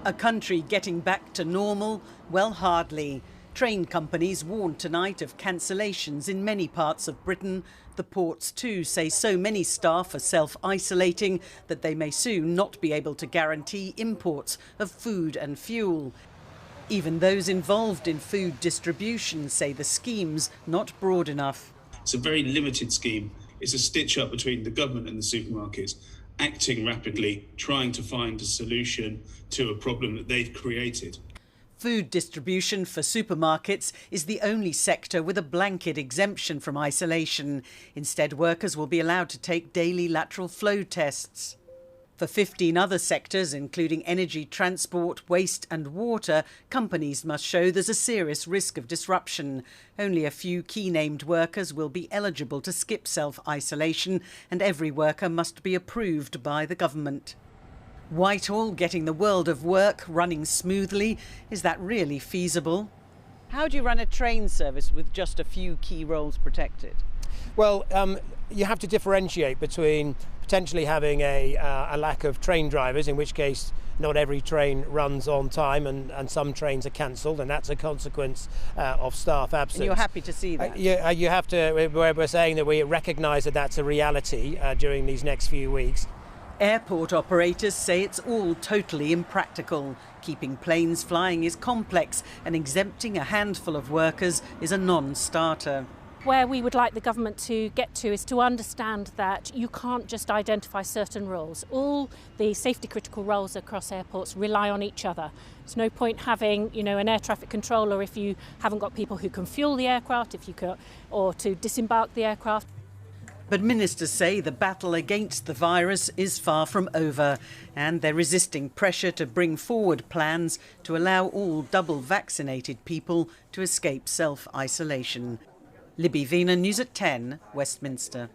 A country getting back to normal? Well, hardly. Train companies warned tonight of cancellations in many parts of Britain. The ports too say so many staff are self-isolating that they may soon not be able to guarantee imports of food and fuel. Even those involved in food distribution say the scheme's not broad enough. It's a very limited scheme. It's a stitch-up between the government and the supermarkets, acting rapidly, trying to find a solution to a problem that they've created. Food distribution for supermarkets is the only sector with a blanket exemption from isolation. Instead, workers will be allowed to take daily lateral flow tests. For 15 other sectors, including energy, transport, waste and water, companies must show there's a serious risk of disruption. Only a few key named workers will be eligible to skip self-isolation, and every worker must be approved by the government. Whitehall getting the world of work running smoothly. Is that really feasible? How do you run a train service with just a few key roles protected? Well, you have to differentiate between potentially having a lack of train drivers, in which case not every train runs on time and some trains are cancelled, and that's a consequence of staff absence. And you're happy to see that? You have to. We're saying that we recognise that that's a reality during these next few weeks. Airport operators say it's all totally impractical. Keeping planes flying is complex, and exempting a handful of workers is a non-starter. Where we would like the government to get to is to understand that you can't just identify certain roles. All the safety critical roles across airports rely on each other. There's no point having, an air traffic controller if you haven't got people who can fuel the aircraft, or to disembark the aircraft. But ministers say the battle against the virus is far from over, and they're resisting pressure to bring forward plans to allow all double vaccinated people to escape self-isolation. Libby Vina, News at 10, Westminster.